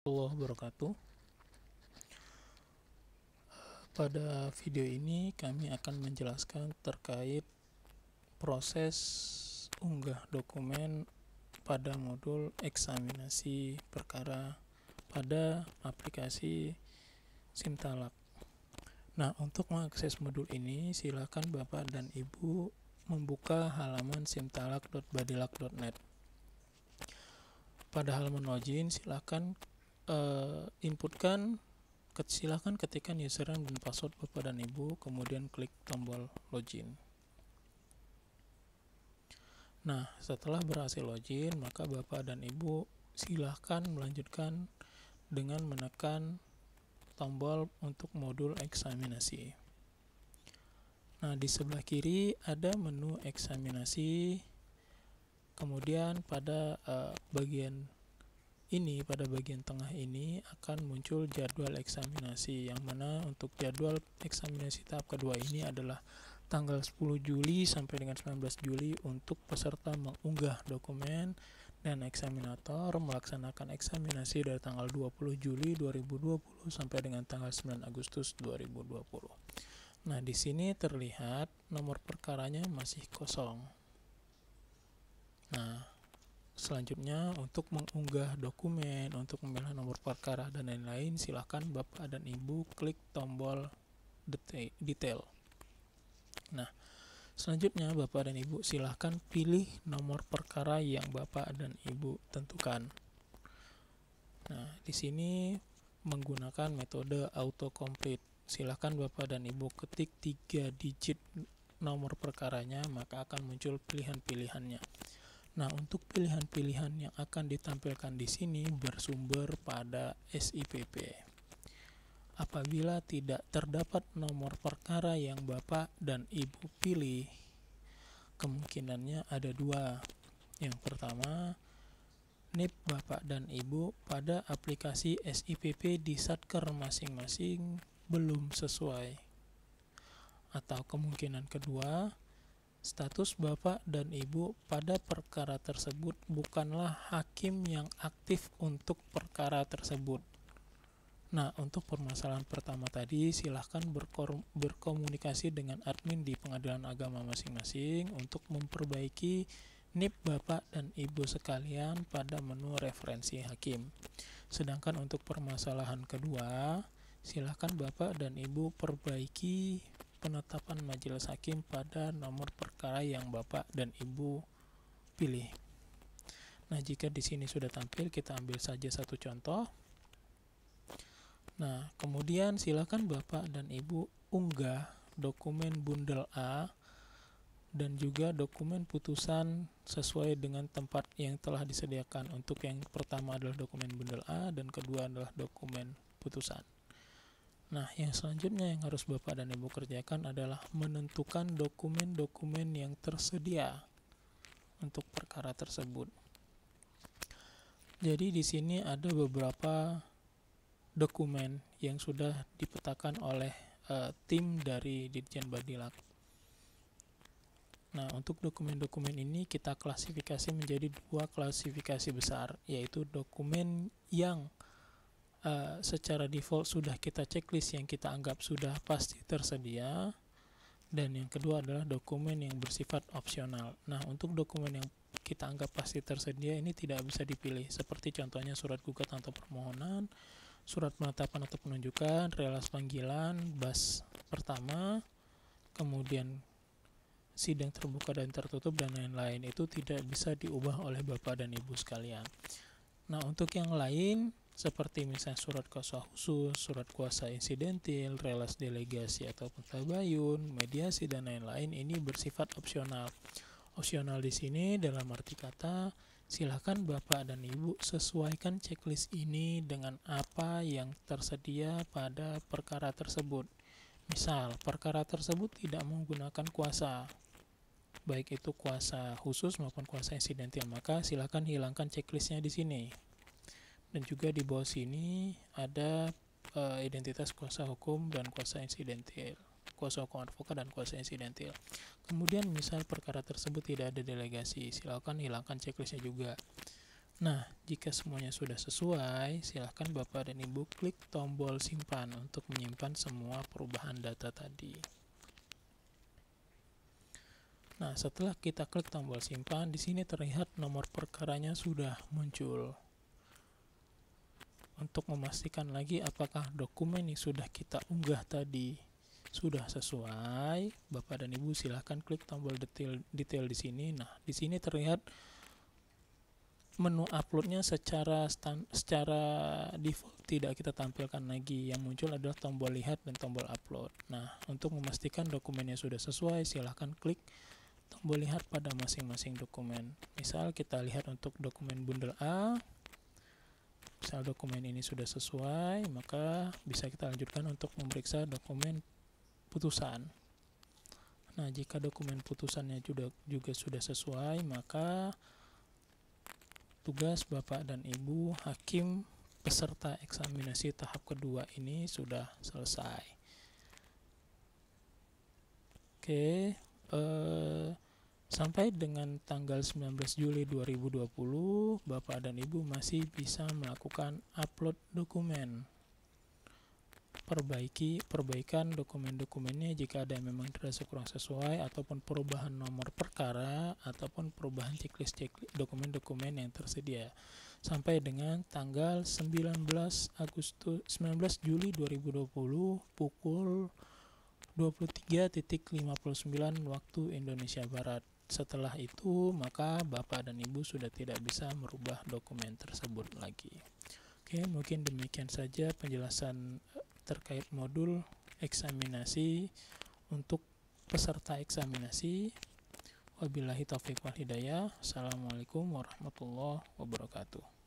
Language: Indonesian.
Warahmatullahi wabarakatuh. Pada video ini kami akan menjelaskan terkait proses unggah dokumen pada modul eksaminasi perkara pada aplikasi Simtalak. Nah, untuk mengakses modul ini silakan Bapak dan Ibu membuka halaman simtalak.badilak.net. Pada halaman login silakan silakan ketikkan username dan password Bapak dan Ibu, kemudian klik tombol login. Nah, setelah berhasil login, maka Bapak dan Ibu silakan melanjutkan dengan menekan tombol untuk modul eksaminasi. Nah, di sebelah kiri ada menu eksaminasi. Kemudian pada bagian tengah ini akan muncul jadwal eksaminasi, yang mana untuk jadwal eksaminasi tahap kedua ini adalah tanggal 10 Juli sampai dengan 19 Juli untuk peserta mengunggah dokumen, dan eksaminator melaksanakan eksaminasi dari tanggal 20 Juli 2020 sampai dengan tanggal 9 Agustus 2020. Nah, di sini terlihat nomor perkaranya masih kosong. Nah, selanjutnya untuk mengunggah dokumen, untuk memilih nomor perkara dan lain-lain, silahkan Bapak dan Ibu klik tombol detail. Nah, selanjutnya Bapak dan Ibu silahkan pilih nomor perkara yang Bapak dan Ibu tentukan. Nah, di sini menggunakan metode autocomplete. Silahkan Bapak dan Ibu ketik 3 digit nomor perkaranya, maka akan muncul pilihan-pilihannya. Nah, untuk pilihan-pilihan yang akan ditampilkan di sini bersumber pada SIPP. Apabila tidak terdapat nomor perkara yang Bapak dan Ibu pilih, kemungkinannya ada dua. Yang pertama, NIP Bapak dan Ibu pada aplikasi SIPP di Satker masing-masing belum sesuai. Atau kemungkinan kedua, status Bapak dan Ibu pada perkara tersebut bukanlah hakim yang aktif untuk perkara tersebut. Nah, untuk permasalahan pertama tadi, silahkan berkomunikasi dengan admin di pengadilan agama masing-masing untuk memperbaiki NIP Bapak dan Ibu sekalian pada menu referensi hakim. Sedangkan untuk permasalahan kedua, silahkan Bapak dan Ibu perbaiki penetapan majelis hakim pada nomor perkara yang Bapak dan Ibu pilih. Nah, jika di sini sudah tampil, kita ambil saja satu contoh. Nah, kemudian silakan Bapak dan Ibu unggah dokumen bundel A dan juga dokumen putusan sesuai dengan tempat yang telah disediakan. Untuk yang pertama adalah dokumen bundel A dan kedua adalah dokumen putusan. Nah, yang selanjutnya yang harus Bapak dan Ibu kerjakan adalah menentukan dokumen-dokumen yang tersedia untuk perkara tersebut. Jadi di sini ada beberapa dokumen yang sudah dipetakan oleh tim dari Ditjen Badilak. Nah, untuk dokumen-dokumen ini kita klasifikasi menjadi dua klasifikasi besar, yaitu dokumen yang secara default sudah kita checklist, yang kita anggap sudah pasti tersedia, dan yang kedua adalah dokumen yang bersifat opsional. Nah, untuk dokumen yang kita anggap pasti tersedia ini tidak bisa dipilih, seperti contohnya surat gugatan atau permohonan, surat penetapan atau penunjukan, relas panggilan, bas pertama, kemudian sidang terbuka dan tertutup, dan lain-lain. Itu tidak bisa diubah oleh Bapak dan Ibu sekalian. Nah, untuk yang lain seperti misalnya surat kuasa khusus, surat kuasa insidentil, relas delegasi ataupun tabayun, mediasi, dan lain-lain, ini bersifat opsional. Opsional di sini dalam arti kata, silakan Bapak dan Ibu sesuaikan checklist ini dengan apa yang tersedia pada perkara tersebut. Misal, perkara tersebut tidak menggunakan kuasa, baik itu kuasa khusus maupun kuasa insidentil, maka silakan hilangkan checklistnya di sini. Dan juga di bawah sini ada identitas kuasa hukum dan kuasa insidentil, kuasa hukum advokat dan kuasa insidentil. Kemudian misal perkara tersebut tidak ada delegasi, silakan hilangkan checklistnya juga. Nah, jika semuanya sudah sesuai, silahkan Bapak dan Ibu klik tombol simpan untuk menyimpan semua perubahan data tadi. Nah, setelah kita klik tombol simpan, di sini terlihat nomor perkaranya sudah muncul. Untuk memastikan lagi apakah dokumen yang sudah kita unggah tadi sudah sesuai, Bapak dan Ibu silahkan klik tombol detail di sini. Nah, di sini terlihat menu uploadnya secara default tidak kita tampilkan lagi. Yang muncul adalah tombol lihat dan tombol upload. Nah, untuk memastikan dokumennya sudah sesuai, silahkan klik tombol lihat pada masing-masing dokumen. Misal kita lihat untuk dokumen bundel A, misal dokumen ini sudah sesuai, maka bisa kita lanjutkan untuk memeriksa dokumen putusan. Nah, jika dokumen putusannya juga sudah sesuai, maka tugas Bapak dan Ibu hakim peserta eksaminasi tahap kedua ini sudah selesai. Oke, sampai dengan tanggal 19 Juli 2020, Bapak dan Ibu masih bisa melakukan upload dokumen. Perbaikan dokumen-dokumennya jika ada yang memang dirasa kurang sesuai, ataupun perubahan nomor perkara, ataupun perubahan checklist dokumen-dokumen yang tersedia. Sampai dengan tanggal 19 Juli 2020 pukul 23.59 waktu Indonesia Barat. Setelah itu, maka Bapak dan Ibu sudah tidak bisa merubah dokumen tersebut lagi. Oke, mungkin demikian saja penjelasan terkait modul eksaminasi untuk peserta eksaminasi. Wabillahi taufiq wal hidayah. Assalamualaikum warahmatullahi wabarakatuh.